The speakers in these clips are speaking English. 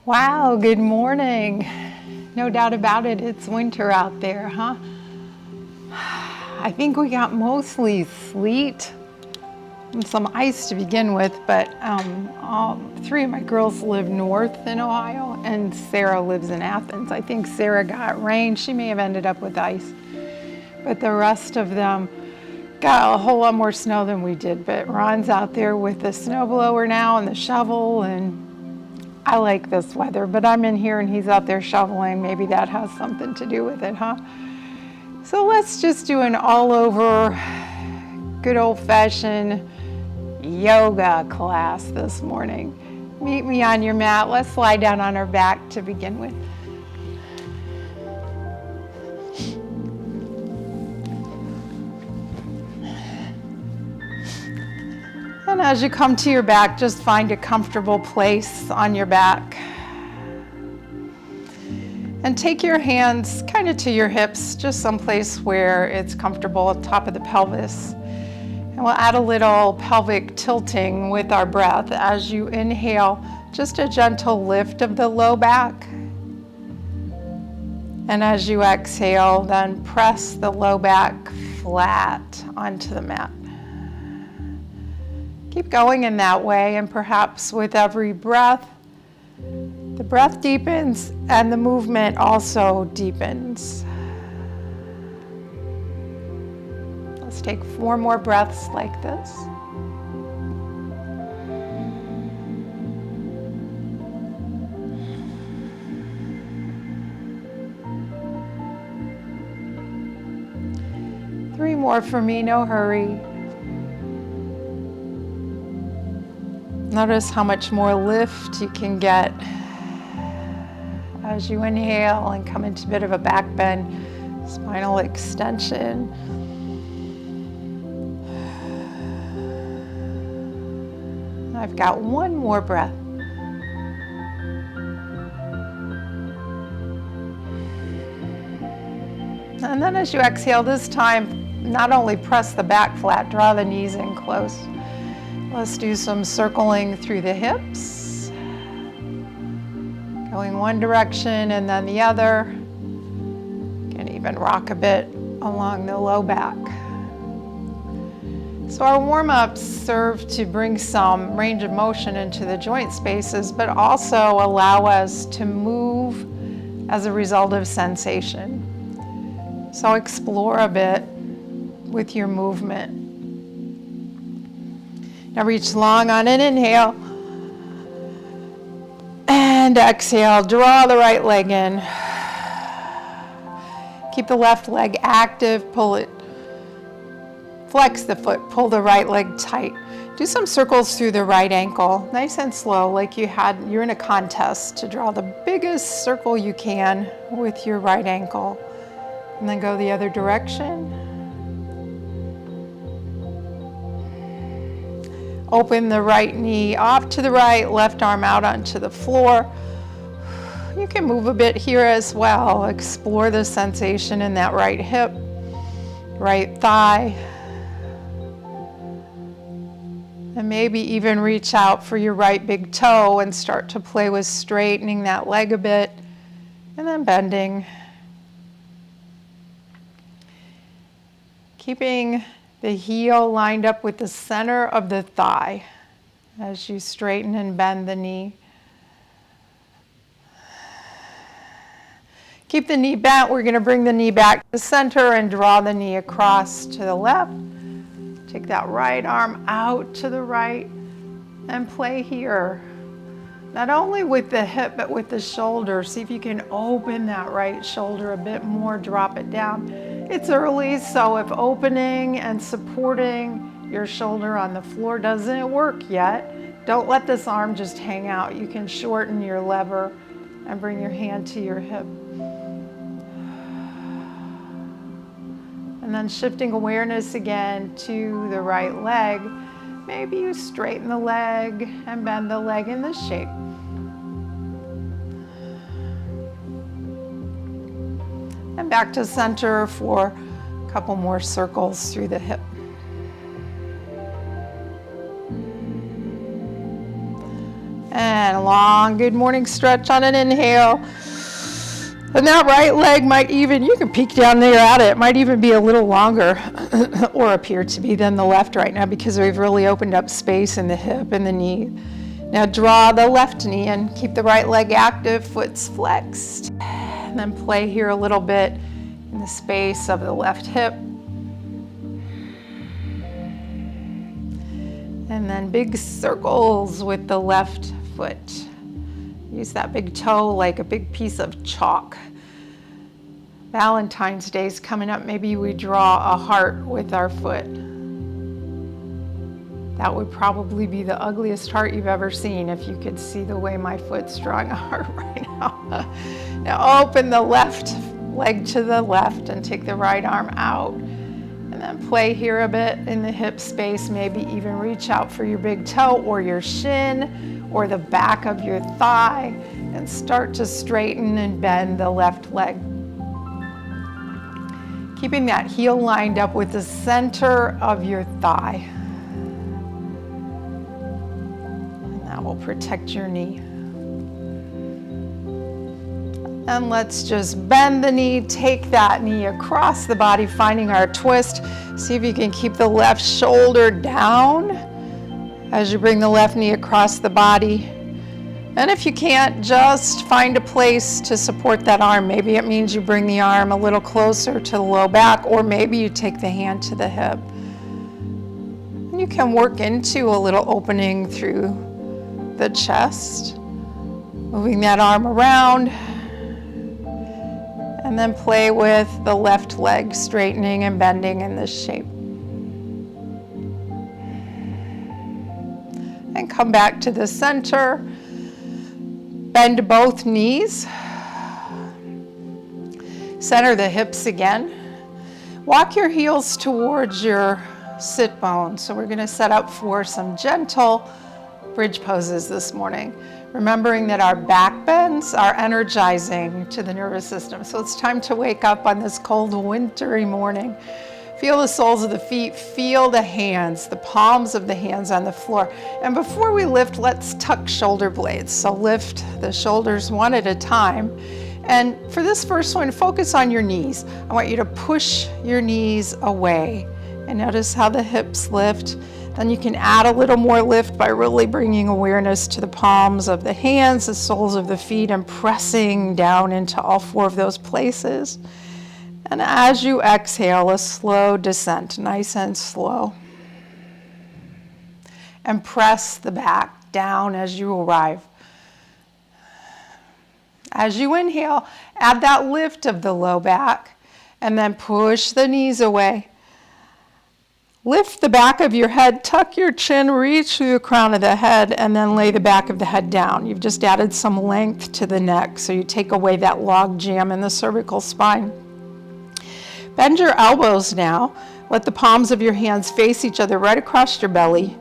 Wow, good morning. No doubt about it, it's winter out there, huh? I think we got mostly sleet and some ice to begin with, but all three of my girls live north in Ohio and Sarah lives in Athens. I think Sarah got rain. She may have ended up with ice, but the rest of them got a whole lot more snow than we did. But Ron's out there with the snowblower now and the shovel, and I like this weather, but I'm in here and he's out there shoveling. Maybe that has something to do with it, huh? So let's just do an all-over, good old-fashioned yoga class this morning. Meet me on your mat. Let's lie down on our back to begin with. And as you come to your back, just find a comfortable place on your back. And take your hands kind of to your hips, just someplace where it's comfortable at the top of the pelvis. And we'll add a little pelvic tilting with our breath. As you inhale, just a gentle lift of the low back. And as you exhale, then press the low back flat onto the mat. Keep going in that way, and perhaps with every breath, the breath deepens and the movement also deepens. Let's take 4 more breaths like this. Three more for me, no hurry. Notice how much more lift you can get as you inhale and come into a bit of a back bend, spinal extension. I've got 1 more breath. And then as you exhale this time, not only press the back flat, draw the knees in close. Let's do some circling through the hips. Going one direction and then the other. You can even rock a bit along the low back. So our warm-ups serve to bring some range of motion into the joint spaces, but also allow us to move as a result of sensation. So explore a bit with your movement. Now reach long on an inhale. And exhale, draw the right leg in. Keep the left leg active, pull it. Flex the foot, pull the right leg tight. Do some circles through the right ankle, nice and slow, like you're in a contest to draw the biggest circle you can with your right ankle. And then go the other direction. Open the right knee off to the right, left arm out onto the floor. You can move a bit here as well. Explore the sensation in that right hip, right thigh. And maybe even reach out for your right big toe and start to play with straightening that leg a bit and then bending. Keeping the heel lined up with the center of the thigh as you straighten and bend the knee. Keep the knee bent. We're going to bring the knee back to the center and draw the knee across to the left. Take that right arm out to the right and play here. Not only with the hip, but with the shoulder. See if you can open that right shoulder a bit more, drop it down. It's early, so if opening and supporting your shoulder on the floor doesn't work yet, don't let this arm just hang out. You can shorten your lever and bring your hand to your hip. And then shifting awareness again to the right leg. Maybe you straighten the leg and bend the leg in this shape. And back to center for a couple more circles through the hip. And a long good morning stretch on an inhale. And that right leg might even, you can peek down there at it, might even be a little longer or appear to be than the left right now because we've really opened up space in the hip and the knee. Now draw the left knee in, keep the right leg active, foot's flexed. And then play here a little bit in the space of the left hip. And then big circles with the left foot. Use that big toe like a big piece of chalk. Valentine's Day is coming up. Maybe we draw a heart with our foot. That would probably be the ugliest heart you've ever seen if you could see the way my foot's drawing a heart right now. Now open the left leg to the left and take the right arm out. And then play here a bit in the hip space. Maybe even reach out for your big toe or your shin or the back of your thigh and start to straighten and bend the left leg. Keeping that heel lined up with the center of your thigh. And that will protect your knee. And let's just bend the knee, take that knee across the body, finding our twist. See if you can keep the left shoulder down as you bring the left knee across the body. And if you can't, just find a place to support that arm. Maybe it means you bring the arm a little closer to the low back, or maybe you take the hand to the hip. And you can work into a little opening through the chest, moving that arm around. And then play with the left leg straightening and bending in this shape. And come back to the center. Bend both knees. Center the hips again. Walk your heels towards your sit bones. So we're going to set up for some gentle bridge poses this morning. Remembering that our back bends are energizing to the nervous system. So it's time to wake up on this cold, wintry morning. Feel the soles of the feet, feel the hands, the palms of the hands on the floor. And before we lift, let's tuck shoulder blades. So lift the shoulders one at a time. And for this first one, focus on your knees. I want you to push your knees away. And notice how the hips lift. Then you can add a little more lift by really bringing awareness to the palms of the hands, the soles of the feet, and pressing down into all four of those places. And as you exhale, a slow descent, nice and slow. And press the back down as you arrive. As you inhale, add that lift of the low back, and then push the knees away. Lift the back of your head, tuck your chin, reach through the crown of the head, and then lay the back of the head down. You've just added some length to the neck, so you take away that log jam in the cervical spine. Bend your elbows now. Let the palms of your hands face each other right across your belly.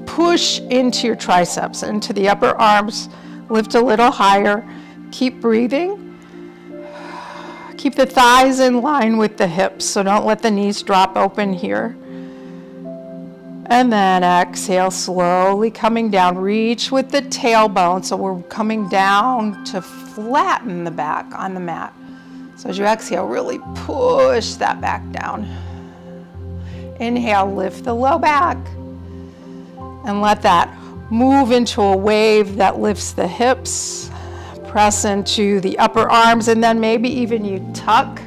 Push into your triceps, into the upper arms. Lift a little higher. Keep breathing. Keep the thighs in line with the hips, so don't let the knees drop open here. And then exhale, slowly coming down. Reach with the tailbone. So we're coming down to flatten the back on the mat. So as you exhale, really push that back down. Inhale, lift the low back. And let that move into a wave that lifts the hips. Press into the upper arms, and then maybe even you tuck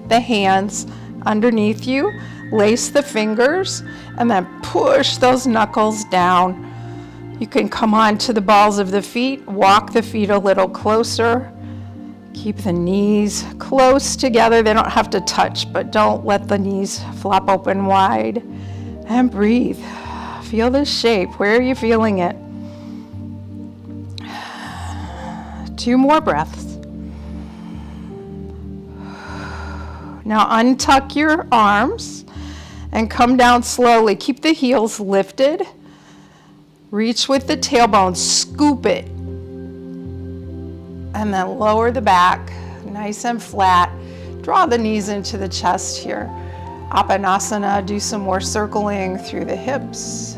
the hands underneath you. Lace the fingers, and then push those knuckles down. You can come on to the balls of the feet, walk the feet a little closer. Keep the knees close together. They don't have to touch, but don't let the knees flop open wide. And breathe. Feel this shape. Where are you feeling it? 2 more breaths. Now untuck your arms and come down slowly. Keep the heels lifted. Reach with the tailbone, scoop it. And then lower the back, nice and flat. Draw the knees into the chest here. Apanasana, do some more circling through the hips.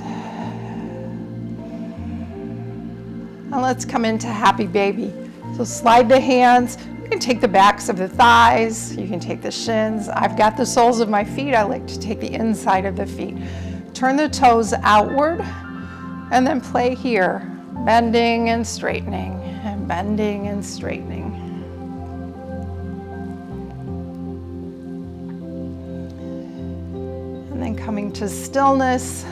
And And let's come into happy baby. So slide the hands. You can take the backs of the thighs. You can take the shins. I've got the soles of my feet. I like to take the inside of the feet. Turn the toes outward and then play here. Bending and straightening and bending and straightening. And then coming to stillness,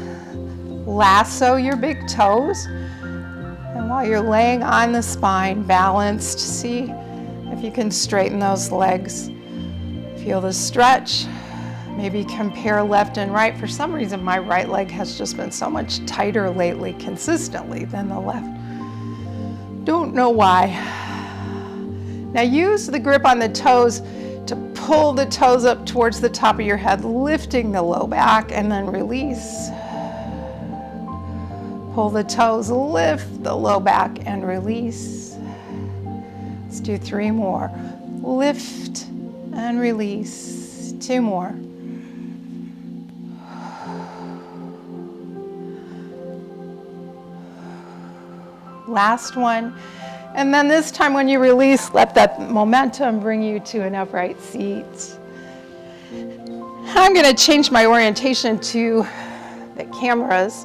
lasso your big toes. And while you're laying on the spine, balanced, see if you can straighten those legs. Feel the stretch. Maybe compare left and right. For some reason, my right leg has just been so much tighter lately, consistently, than the left. Don't know why. Now use the grip on the toes to pull the toes up towards the top of your head, lifting the low back, and then release. Pull the toes, lift the low back, and release. Let's do 3 more. Lift and release. 2 more. Last one. And then this time when you release, let that momentum bring you to an upright seat. I'm going to change my orientation to the cameras.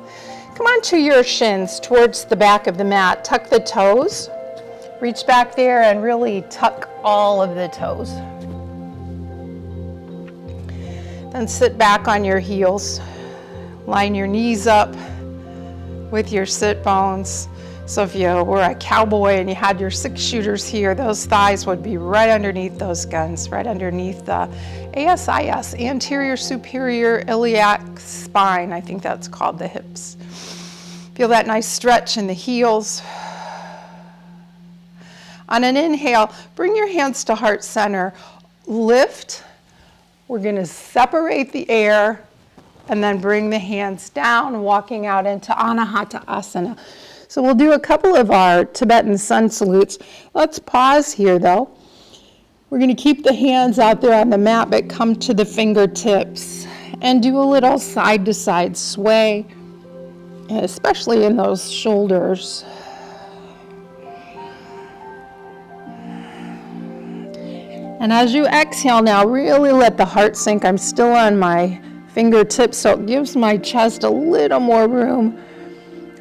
Come onto your shins towards the back of the mat. Tuck the toes. Reach back there and really tuck all of the toes. Then sit back on your heels. Line your knees up with your sit bones. So if you were a cowboy and you had your 6 shooters here, those thighs would be right underneath those guns, right underneath the ASIS, anterior superior iliac spine. I think that's called the hips. Feel that nice stretch in the heels. On an inhale, bring your hands to heart center. Lift. We're going to separate the air and then bring the hands down, walking out into Anahata Asana. So we'll do a couple of our Tibetan sun salutes. Let's pause here though. We're going to keep the hands out there on the mat, but come to the fingertips and do a little side to side sway, especially in those shoulders. And as you exhale now, really let the heart sink. I'm still on my fingertips, so it gives my chest a little more room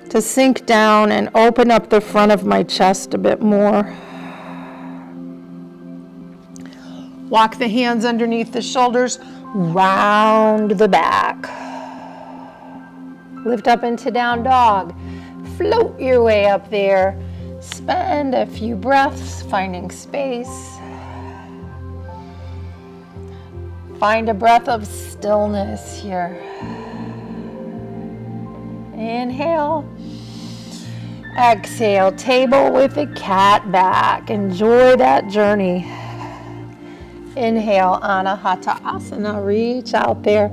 to sink down and open up the front of my chest a bit more. Walk the hands underneath the shoulders, round the back. Lift up into down dog. Float your way up there. Spend a few breaths finding space. Find a breath of stillness here. Inhale. Exhale, table with the cat back. Enjoy that journey. Inhale, Anahata Asana, reach out there.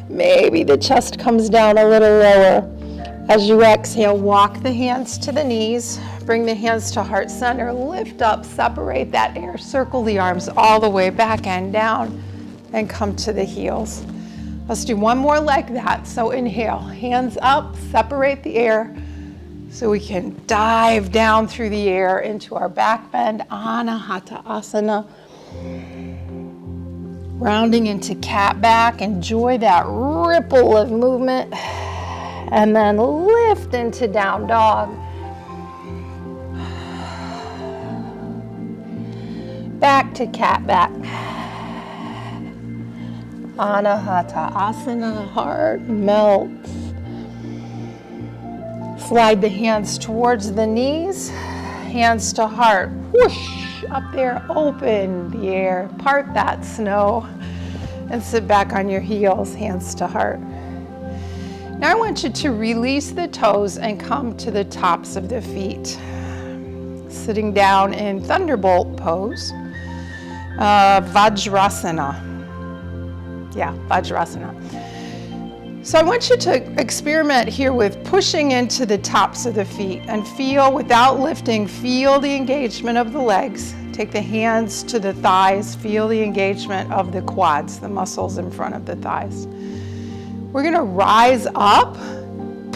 Maybe the chest comes down a little lower. As you exhale, walk the hands to the knees. Bring the hands to heart center. Lift up, separate that air. Circle the arms all the way back and down. And come to the heels. Let's do one more like that. So inhale, hands up, separate the air so we can dive down through the air into our back bend, Anahata Asana. Rounding into cat back, enjoy that ripple of movement. And then lift into down dog. Back to cat back. Anahata Asana, heart melts. Slide the hands towards the knees, hands to heart. Whoosh, up there, open the air, part that snow, and sit back on your heels, hands to heart. Now I want you to release the toes and come to the tops of the feet. Sitting down in Thunderbolt Pose, Vajrasana. Yeah, Vajrasana. So I want you to experiment here with pushing into the tops of the feet and feel, without lifting, feel the engagement of the legs. Take the hands to the thighs, feel the engagement of the quads, the muscles in front of the thighs. We're going to rise up,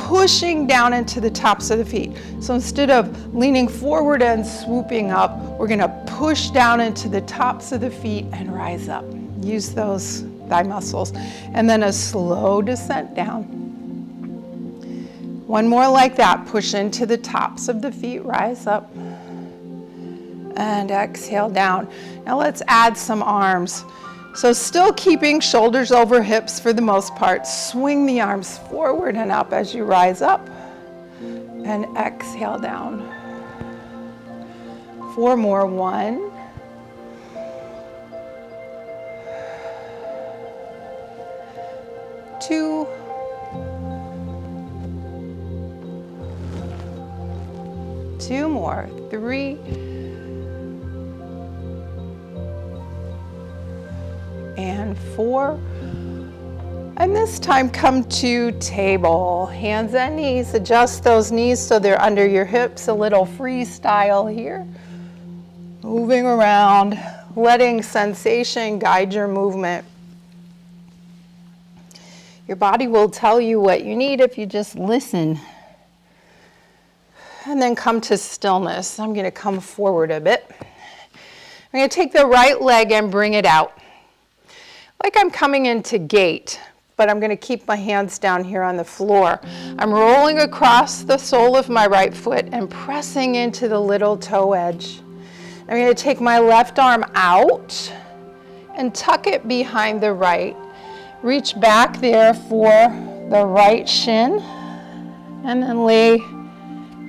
pushing down into the tops of the feet. So instead of leaning forward and swooping up, we're gonna push down into the tops of the feet and rise up. Use those thigh muscles. And then a slow descent down. One more like that. Push into the tops of the feet, rise up. And exhale down. Now let's add some arms. So still keeping shoulders over hips for the most part. Swing the arms forward and up as you rise up. And exhale down. 4 more. 1. 2. 2 more. 3. And 4. And this time come to table. Hands and knees. Adjust those knees so they're under your hips. A little freestyle here. Moving around, letting sensation guide your movement. Your body will tell you what you need if you just listen. And then come to stillness. I'm going to come forward a bit. I'm going to take the right leg and bring it out. Like I'm coming into gate, but I'm going to keep my hands down here on the floor. I'm rolling across the sole of my right foot and pressing into the little toe edge. I'm going to take my left arm out and tuck it behind the right. Reach back there for the right shin and then lay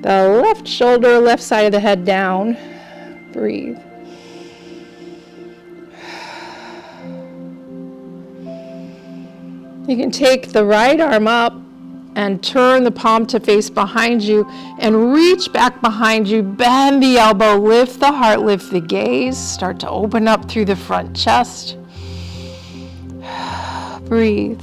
the left shoulder, left side of the head down. Breathe. You can take the right arm up and turn the palm to face behind you and reach back behind you. Bend the elbow, lift the heart, lift the gaze. Start to open up through the front chest. Breathe.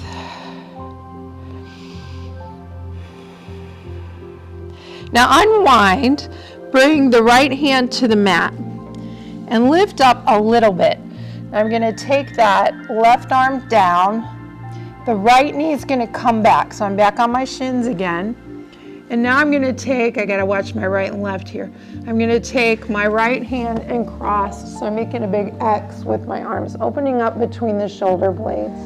Now unwind, bring the right hand to the mat and lift up a little bit. I'm going to take that left arm down. The right knee is going to come back. So I'm back on my shins again. And now I'm going to take, I got to watch my right and left here. I'm going to take my right hand and cross. So I'm making a big X with my arms, opening up between the shoulder blades.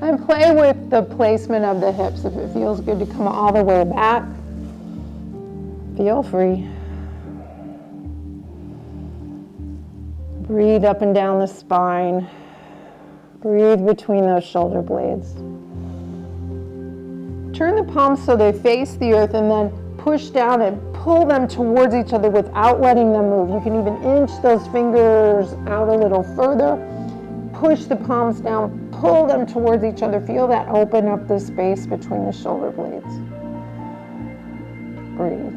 And play with the placement of the hips. If it feels good to come all the way back, feel free. Breathe up and down the spine. Breathe between those shoulder blades. Turn the palms so they face the earth and then push down and pull them towards each other without letting them move. You can even inch those fingers out a little further. Push the palms down, pull them towards each other. Feel that open up the space between the shoulder blades. Breathe.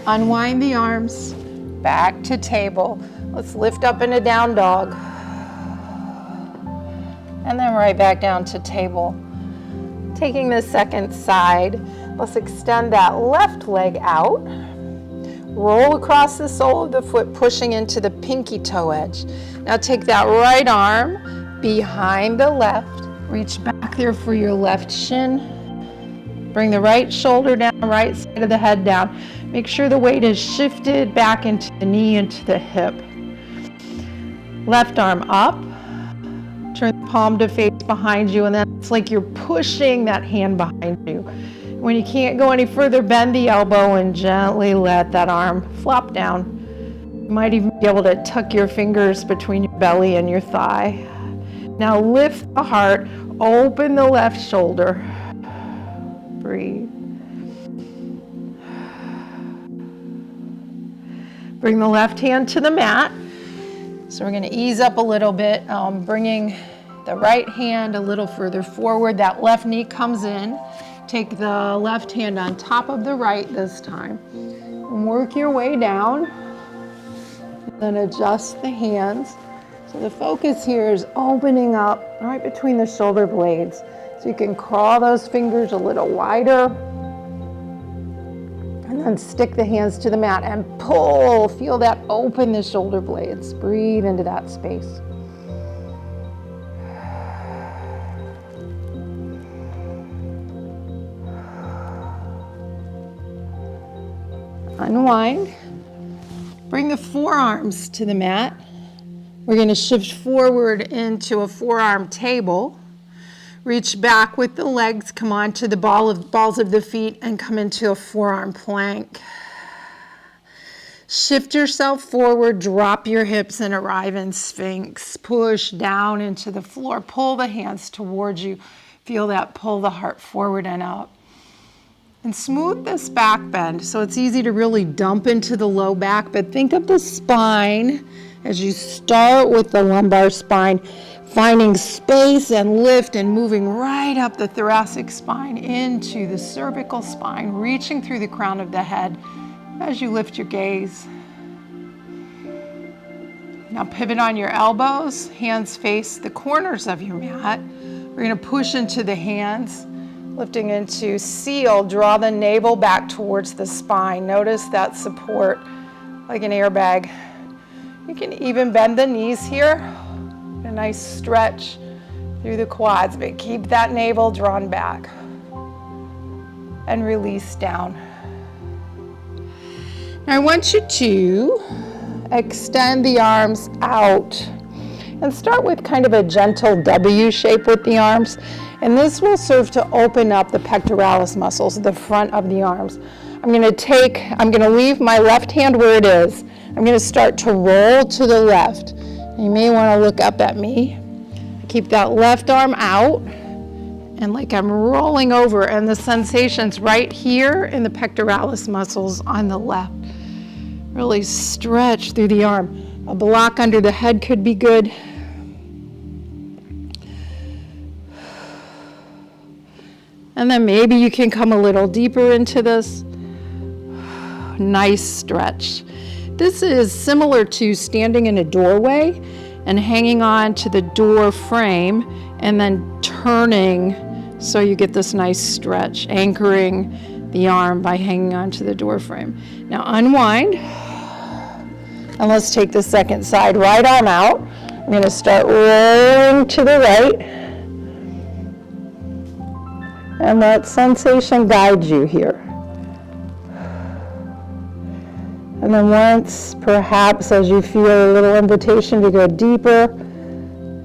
Unwind the arms, back to table. Let's lift up in a down dog. And then right back down to table. Taking the second side, let's extend that left leg out. Roll across the sole of the foot, pushing into the pinky toe edge. Now take that right arm behind the left. Reach back there for your left shin. Bring the right shoulder down, right side of the head down. Make sure the weight is shifted back into the knee, into the hip. Left arm up. Turn the palm to face behind you, and then it's like you're pushing that hand behind you. When you can't go any further, bend the elbow and gently let that arm flop down. You might even be able to tuck your fingers between your belly and your thigh. Now lift the heart, open the left shoulder. Breathe. Bring the left hand to the mat. So we're going to ease up a little bit, bringing the right hand a little further forward. That left knee comes in. Take the left hand on top of the right this time. And work your way down. Then adjust the hands. So the focus here is opening up right between the shoulder blades. So you can crawl those fingers a little wider. And then stick the hands to the mat and pull. Feel that open the shoulder blades. Breathe into that space. Unwind. Bring the forearms to the mat. We're going to shift forward into a forearm table. Reach back with the legs, come onto the balls of the feet, and come into a forearm plank. Shift yourself forward, drop your hips, and arrive in Sphinx. Push down into the floor. Pull the hands towards you. Feel that, pull the heart forward and up. And smooth this back bend so it's easy to really dump into the low back, but think of the spine as you start with the lumbar spine, finding space and lift and moving right up the thoracic spine into the cervical spine, reaching through the crown of the head as you lift your gaze. Now pivot on your elbows, hands face the corners of your mat. We're going to push into the hands, lifting into seal. Draw the navel back towards the spine. Notice that support like an airbag. You can even bend the knees here. A nice stretch through the quads, but keep that navel drawn back. And release down. Now I want you to extend the arms out and start with kind of a gentle W shape with the arms. And this will serve to open up the pectoralis muscles, the front of the arms. I'm going to leave my left hand where it is. I'm going to start to roll to the left. You may want to look up at me. Keep that left arm out. And like I'm rolling over, and the sensations right here in the pectoralis muscles on the left. Really stretch through the arm. A block under the head could be good. And then maybe you can come a little deeper into this. Nice stretch. This is similar to standing in a doorway and hanging on to the door frame and then turning so you get this nice stretch, anchoring the arm by hanging on to the door frame. Now unwind, and let's take the second side. Right arm out. I'm going to start rolling to the right. And let sensation guide you here. And then once, perhaps as you feel a little invitation to go deeper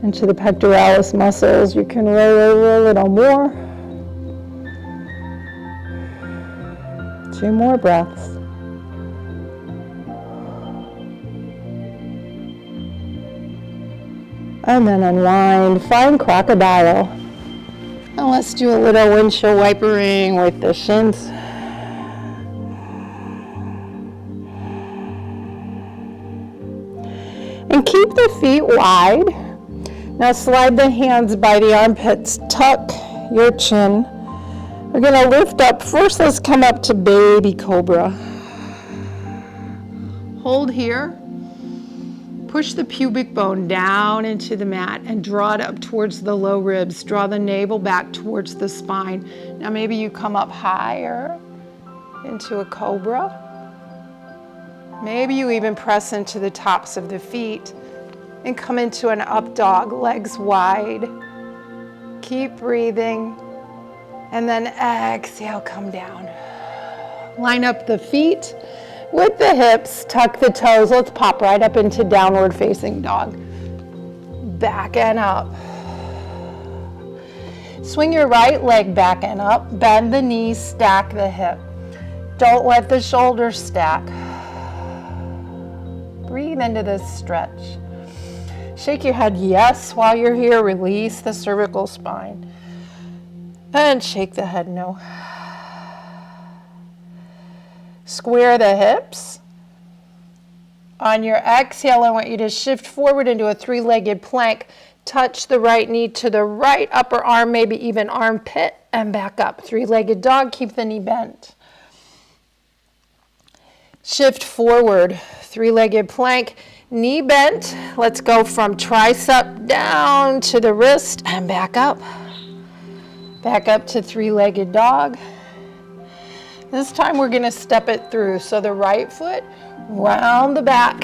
into the pectoralis muscles, you can roll over a little more. 2 more breaths. And then unwind, find crocodile. And let's do a little windshield wipering with the shins. And keep the feet wide. Now slide the hands by the armpits, tuck your chin. We're going to lift up. First, let's come up to baby cobra. Hold here. Push the pubic bone down into the mat and draw it up towards the low ribs. Draw the navel back towards the spine. Now maybe you come up higher into a cobra. Maybe you even press into the tops of the feet and come into an up dog, legs wide. Keep breathing. And then exhale, come down. Line up the feet with the hips, tuck the toes. Let's pop right up into downward facing dog. Back and up. Swing your right leg back and up. Bend the knees, stack the hip. Don't let the shoulders stack. Breathe into this stretch. Shake your head yes while you're here. Release the cervical spine. And shake the head no. Square the hips. On your exhale, I want you to shift forward into a 3-legged plank. Touch the right knee to the right upper arm, maybe even armpit, and back up. 3-legged dog, keep the knee bent. Shift forward, 3-legged plank, knee bent. Let's go from tricep down to the wrist and back up. Back up to 3-legged dog. This time we're going to step it through. So the right foot, round the back.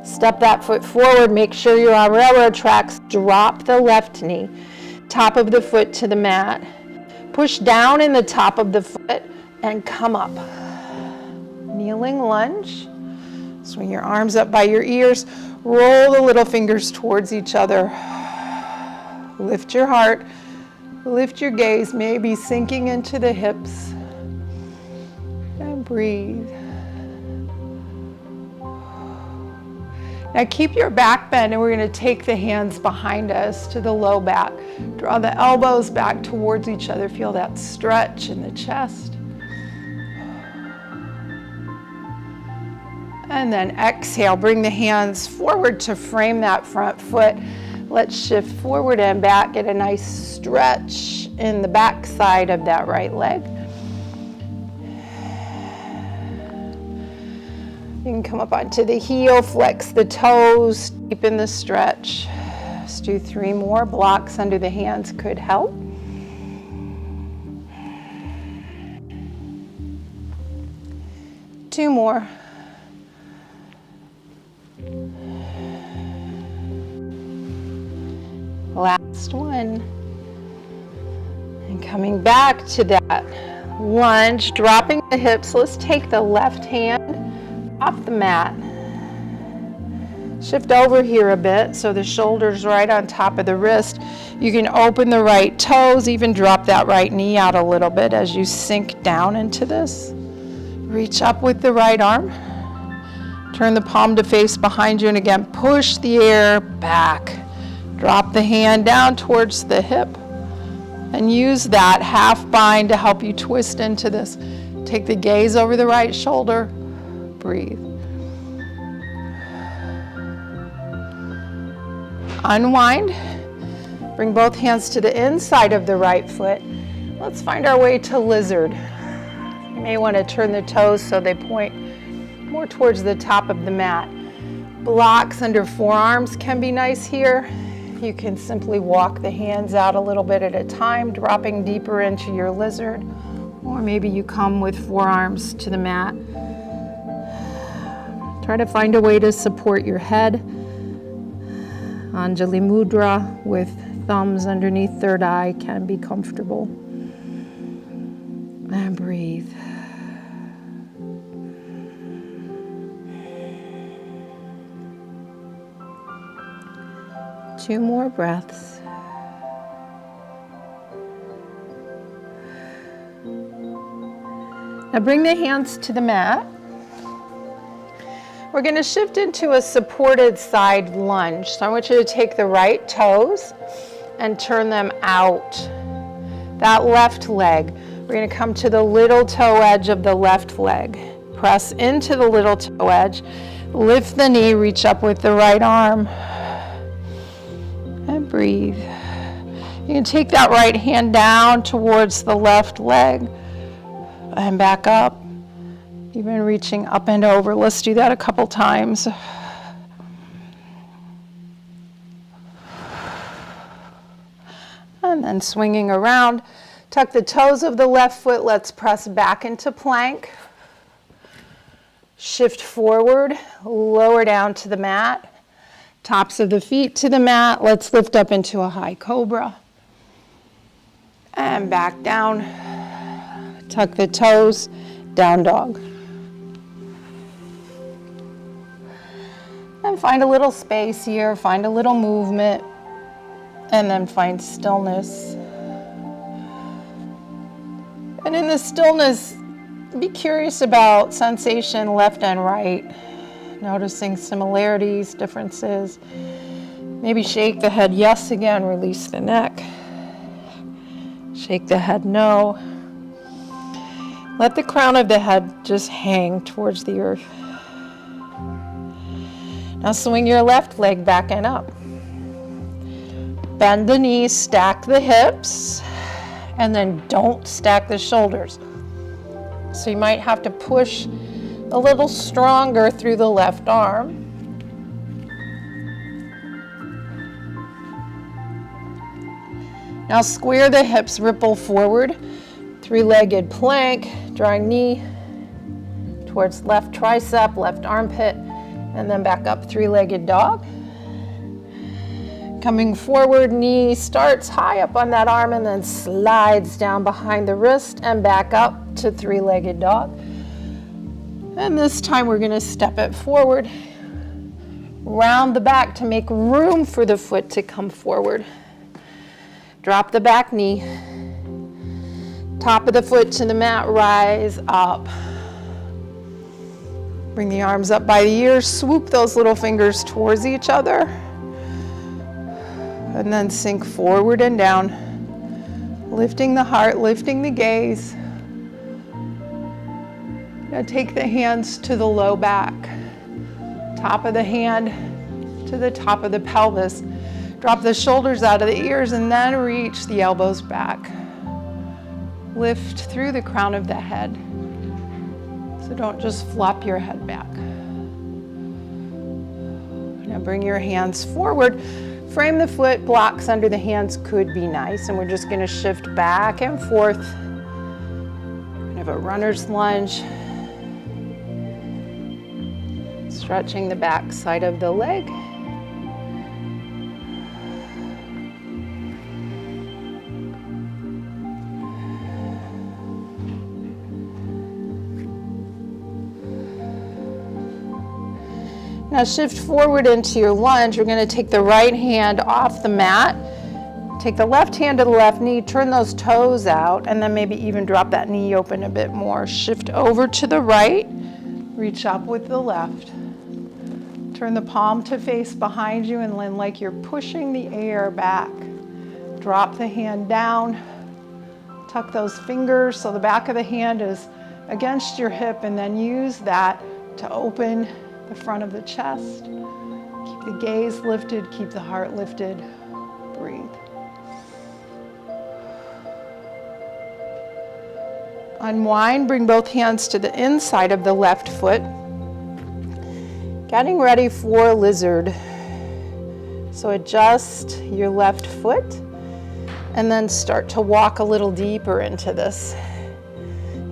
Step that foot forward. Make sure you're on railroad tracks. Drop the left knee. Top of the foot to the mat. Push down in the top of the foot and come up. Kneeling lunge. Swing your arms up by your ears. Roll the little fingers towards each other. Lift your heart. Lift your gaze, maybe sinking into the hips. And breathe. Now keep your back bent, and we're going to take the hands behind us to the low back. Draw the elbows back towards each other. Feel that stretch in the chest. And then exhale, bring the hands forward to frame that front foot. Let's shift forward and back, get a nice stretch in the back side of that right leg. You can come up onto the heel, flex the toes, deepen the stretch. Let's do 3 more. Blocks under the hands could help. Two more. Last one. And coming back to that lunge, dropping the hips. Let's take the left hand off the mat. Shift over here a bit so the shoulder's right on top of the wrist. You can open the right toes, even drop that right knee out a little bit as you sink down into this. Reach up with the right arm. Turn the palm to face behind you, and again, push the air back. Drop the hand down towards the hip and use that half bind to help you twist into this. Take the gaze over the right shoulder. Breathe. Unwind. Bring both hands to the inside of the right foot. Let's find our way to lizard. You may want to turn the toes so they point more towards the top of the mat. Blocks under forearms can be nice here. You can simply walk the hands out a little bit at a time, dropping deeper into your lizard. Or maybe you come with forearms to the mat. Try to find a way to support your head. Anjali Mudra with thumbs underneath third eye can be comfortable. And breathe. Two more breaths. Now bring the hands to the mat. We're going to shift into a supported side lunge. So I want you to take the right toes and turn them out. That left leg, we're going to come to the little toe edge of the left leg. Press into the little toe edge. Lift the knee, reach up with the right arm. And breathe. You can take that right hand down towards the left leg and back up. Even reaching up and over. Let's do that a couple times. And then swinging around. Tuck the toes of the left foot. Let's press back into plank. Shift forward, lower down to the mat. Tops of the feet to the mat. Let's lift up into a high cobra. And back down. Tuck the toes, down dog. And find a little space here, find a little movement, and then find stillness. And in the stillness, be curious about sensation left and right, noticing similarities, differences. Maybe shake the head yes again, release the neck. Shake the head no. Let the crown of the head just hang towards the earth. Now swing your left leg back and up. Bend the knees, stack the hips, and then don't stack the shoulders. So you might have to push a little stronger through the left arm. Now square the hips, ripple forward. Three-legged plank, drawing knee towards left tricep, left armpit, and then back up, three-legged dog. Coming forward, knee starts high up on that arm and then slides down behind the wrist and back up to three-legged dog. And this time we're going to step it forward, round the back to make room for the foot to come forward. Drop the back knee, top of the foot to the mat, rise up. Bring the arms up by the ears, swoop those little fingers towards each other, and then sink forward and down, lifting the heart, lifting the gaze. Now take the hands to the low back, top of the hand to the top of the pelvis. Drop the shoulders out of the ears and then reach the elbows back. Lift through the crown of the head. So don't just flop your head back. Now bring your hands forward. Frame the foot, blocks under the hands could be nice. And we're just going to shift back and forth. We have a runner's lunge. Stretching the back side of the leg. Now shift forward into your lunge. We're going to take the right hand off the mat. Take the left hand to the left knee, turn those toes out, and then maybe even drop that knee open a bit more. Shift over to the right, reach up with the left. Turn the palm to face behind you and then like you're pushing the air back. Drop the hand down, tuck those fingers so the back of the hand is against your hip, and then use that to open the front of the chest. Keep the gaze lifted, keep the heart lifted. Breathe. Unwind, bring both hands to the inside of the left foot. Getting ready for lizard. So adjust your left foot and then start to walk a little deeper into this.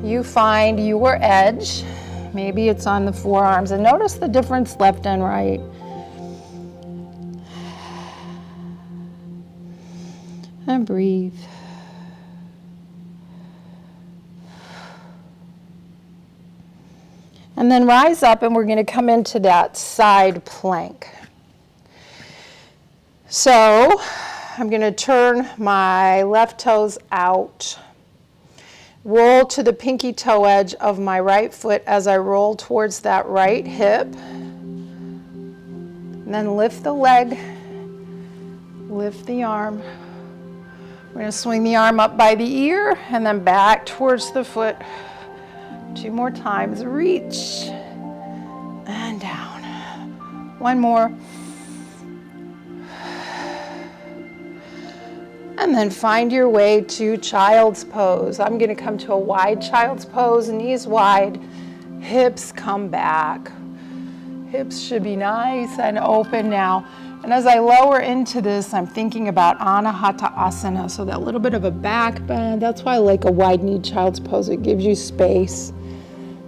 You find your edge. Maybe it's on the forearms, and notice the difference left and right. And breathe. And then rise up, and we're going to come into that side plank. So I'm going to turn my left toes out. Roll to the pinky toe edge of my right foot as I roll towards that right hip. And then lift the leg, lift the arm. We're going to swing the arm up by the ear and then back towards the foot. 2 more times. Reach and down. 1 more. And then find your way to child's pose. I'm going to come to a wide child's pose, knees wide, hips come back. Hips should be nice and open now. And as I lower into this, I'm thinking about Anahata Asana, so that little bit of a back bend. That's why I like a wide-kneed child's pose. It gives you space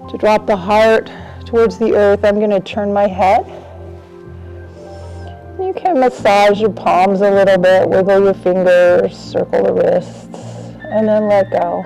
to drop the heart towards the earth. I'm going to turn my head. You can massage your palms a little bit, wiggle your fingers, circle the wrists, and then let go.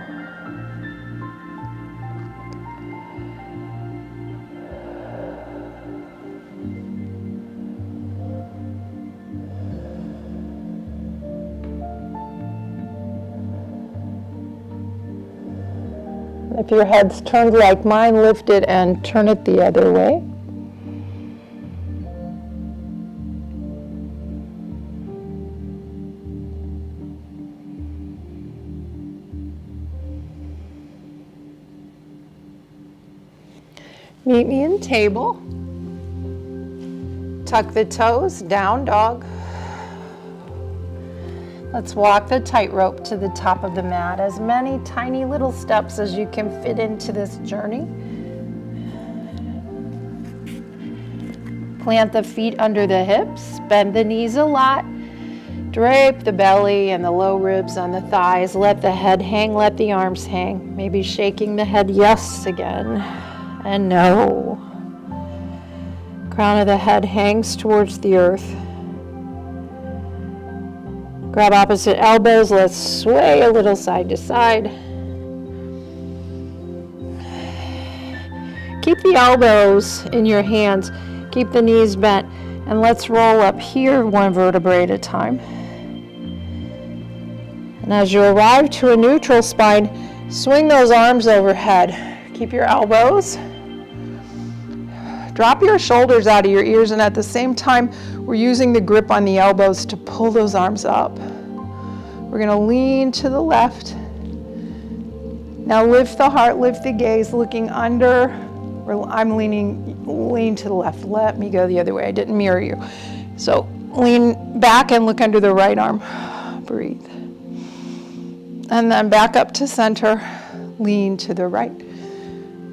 If your head's turned like mine, lift it and turn it the other way. Meet me in table. Tuck the toes, down dog. Let's walk the tightrope to the top of the mat. As many tiny little steps as you can fit into this journey. Plant the feet under the hips, bend the knees a lot. Drape the belly and the low ribs on the thighs. Let the head hang, let the arms hang. Maybe shaking the head yes again. And no. Crown of the head hangs towards the earth. Grab opposite elbows. Let's sway a little side to side. Keep keep the elbows in your hands, keep the knees bent, and let's roll up here one vertebrae at a time. And as you arrive to a neutral spine, swing those arms overhead. Keep your elbows. Drop your shoulders out of your ears, and at the same time, we're using the grip on the elbows to pull those arms up. We're going to lean to the left. Now lift the heart, lift the gaze, looking under. I'm lean to the left. Let me go the other way. I didn't mirror you. So lean back and look under the right arm. Breathe. And then back up to center. Lean to the right.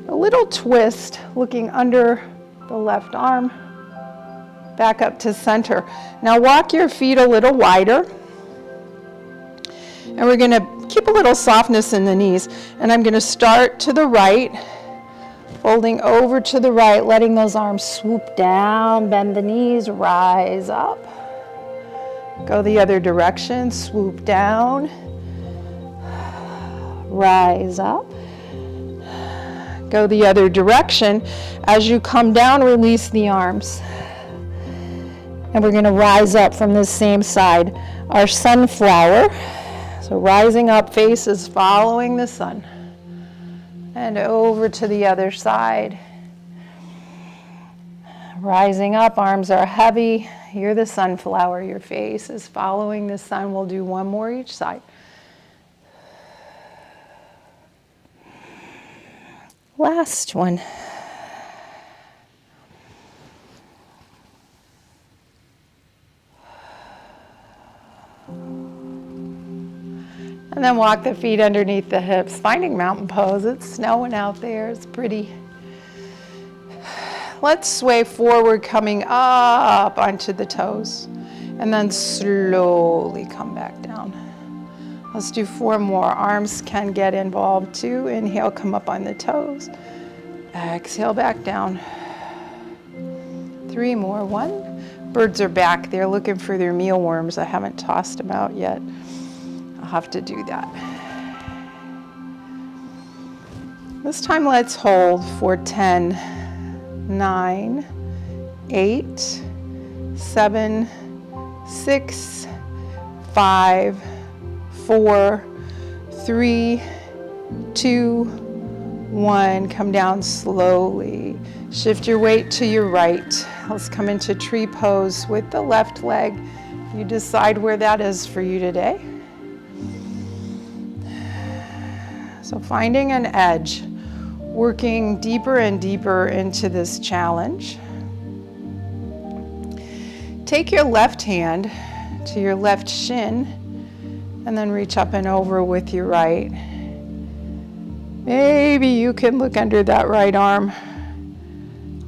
A little twist, looking under the left arm. Back up to center. Now walk your feet a little wider. And we're going to keep a little softness in the knees. And I'm going to start to the right, folding over to the right, letting those arms swoop down, bend the knees, rise up. Go the other direction, swoop down, rise up. Go the other direction. As you come down, release the arms. And we're going to rise up from this same side. Our sunflower. So rising up, face is following the sun. And over to the other side. Rising up, arms are heavy. You're the sunflower. Your face is following the sun. We'll do one more each side. Last one. And then walk the feet underneath the hips, finding mountain pose. It's snowing out there, it's pretty. Let's sway forward, coming up onto the toes, and then slowly come back down. Let's do 4 more. Arms can get involved too. Inhale, come up on the toes. Exhale, back down. 3 more. 1. Birds are back. They're looking for their mealworms. I haven't tossed them out yet. I'll have to do that. This time let's hold for 10, 9, 8, 7, 6, 5, 4, 3, 2, 1. Come down slowly. Shift your weight to your right. Let's come into tree pose with the left leg. You decide where that is for you today. So finding an edge, working deeper and deeper into this challenge. Take your left hand to your left shin and then reach up and over with your right. Maybe you can look under that right arm.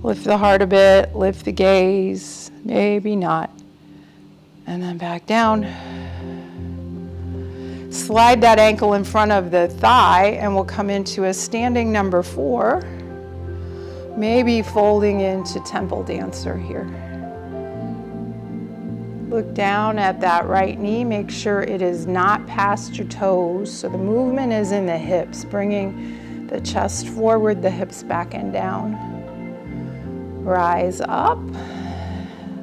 Lift the heart a bit, lift the gaze, maybe not. And then back down. Slide that ankle in front of the thigh and we'll come into a standing number 4. Maybe folding into temple dancer here. Look down at that right knee. Make sure it is not past your toes. So the movement is in the hips, bringing the chest forward, the hips back and down. Rise up,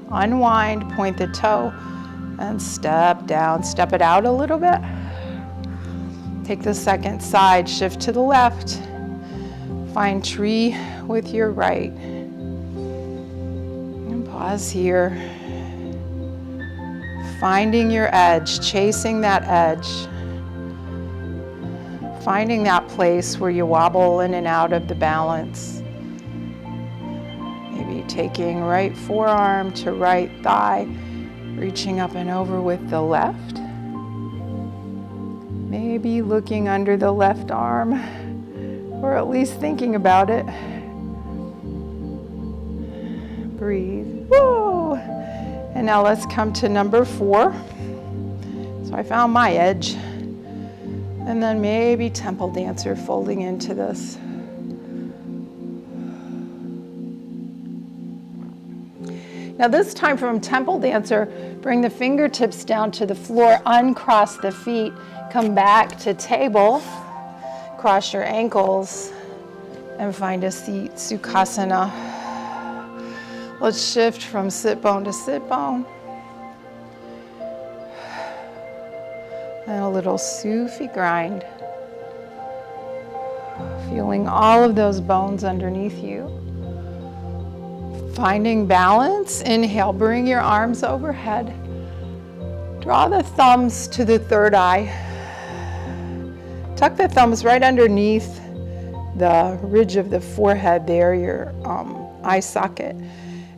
unwind, point the toe, and step down. Step it out a little bit. Take the second side, shift to the left. Find tree with your right. And pause here. Finding your edge, chasing that edge. Finding that place where you wobble in and out of the balance. Maybe taking right forearm to right thigh, reaching up and over with the left. Maybe looking under the left arm, or at least thinking about it. Breathe. Woo! And now let's come to number 4. So I found my edge. And then maybe temple dancer, folding into this. Now this time from temple dancer, bring the fingertips down to the floor, uncross the feet, come back to table, cross your ankles, and find a seat, Sukhasana. Let's shift from sit bone to sit bone. And a little Sufi Grind. Feeling all of those bones underneath you. Finding balance. Inhale, bring your arms overhead. Draw the thumbs to the third eye. Tuck the thumbs right underneath the ridge of the forehead there, your eye socket.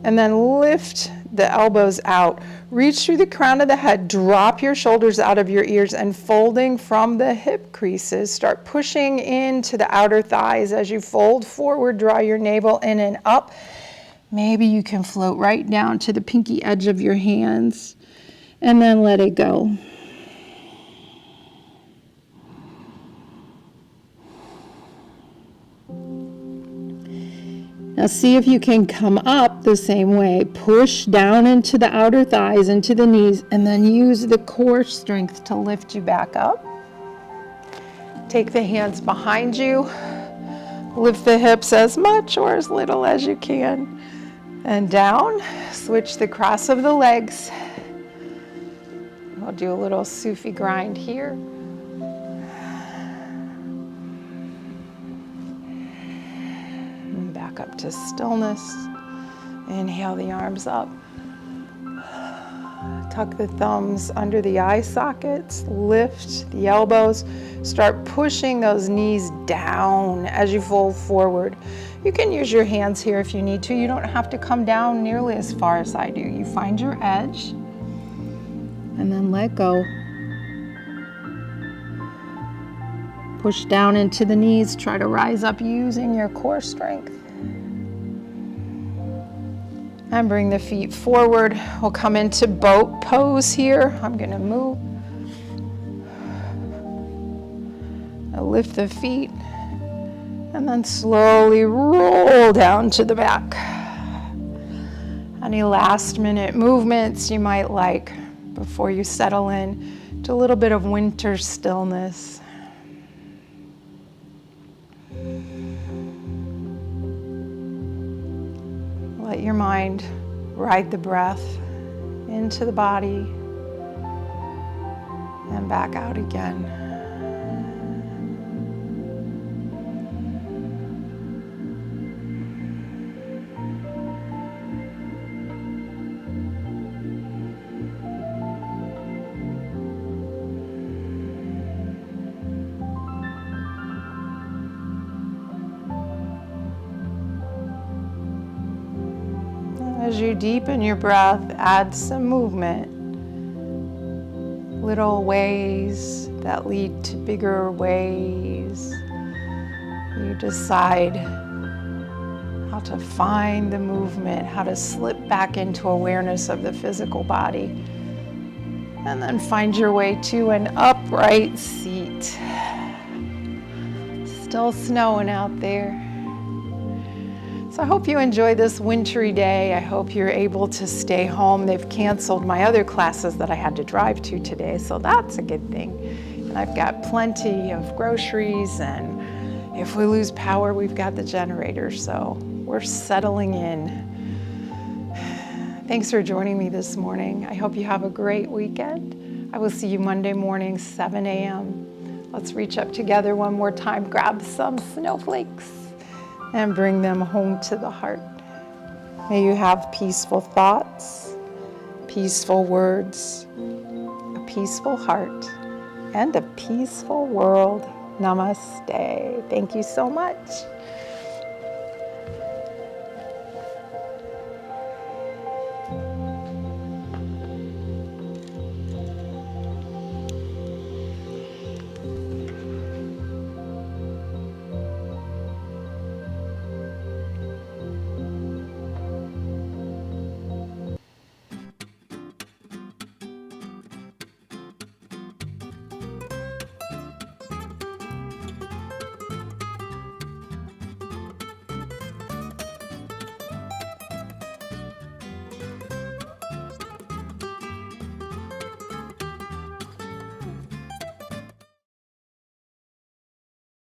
And then lift the elbows out. Reach through the crown of the head. Drop your shoulders out of your ears and folding from the hip creases. Start pushing into the outer thighs as you fold forward. Draw your navel in and up. Maybe you can float right down to the pinky edge of your hands and then let it go. Now see if you can come up the same way. Push down into the outer thighs, into the knees, and then use the core strength to lift you back up. Take the hands behind you. Lift the hips as much or as little as you can. And down. Switch the cross of the legs. We'll do a little Sufi Grind here. Up to stillness. Inhale the arms up. Tuck the thumbs under the eye sockets. Lift the elbows. Start pushing those knees down as you fold forward. You can use your hands here if you need to. You don't have to come down nearly as far as I do. You find your edge and then let go. Push down into the knees. Try to rise up using your core strength. And bring the feet forward. We'll come into boat pose here. I'm going to move. I'll lift the feet and then slowly roll down to the back. Any last minute movements you might like before you settle in to a little bit of winter stillness. Let your mind ride the breath into the body and back out again. As you deepen your breath, add some movement. Little ways that lead to bigger ways. You decide how to find the movement, how to slip back into awareness of the physical body. And then find your way to an upright seat. Still snowing out there. So I hope you enjoy this wintry day. I hope you're able to stay home. They've canceled my other classes that I had to drive to today, so that's a good thing. And I've got plenty of groceries, and if we lose power, we've got the generator, so we're settling in. Thanks for joining me this morning. I hope you have a great weekend. I will see you Monday morning, 7 a.m. Let's reach up together one more time, grab some snowflakes, and bring them home to the heart. May you have peaceful thoughts, peaceful words, a peaceful heart, and a peaceful world. Namaste. Thank you so much.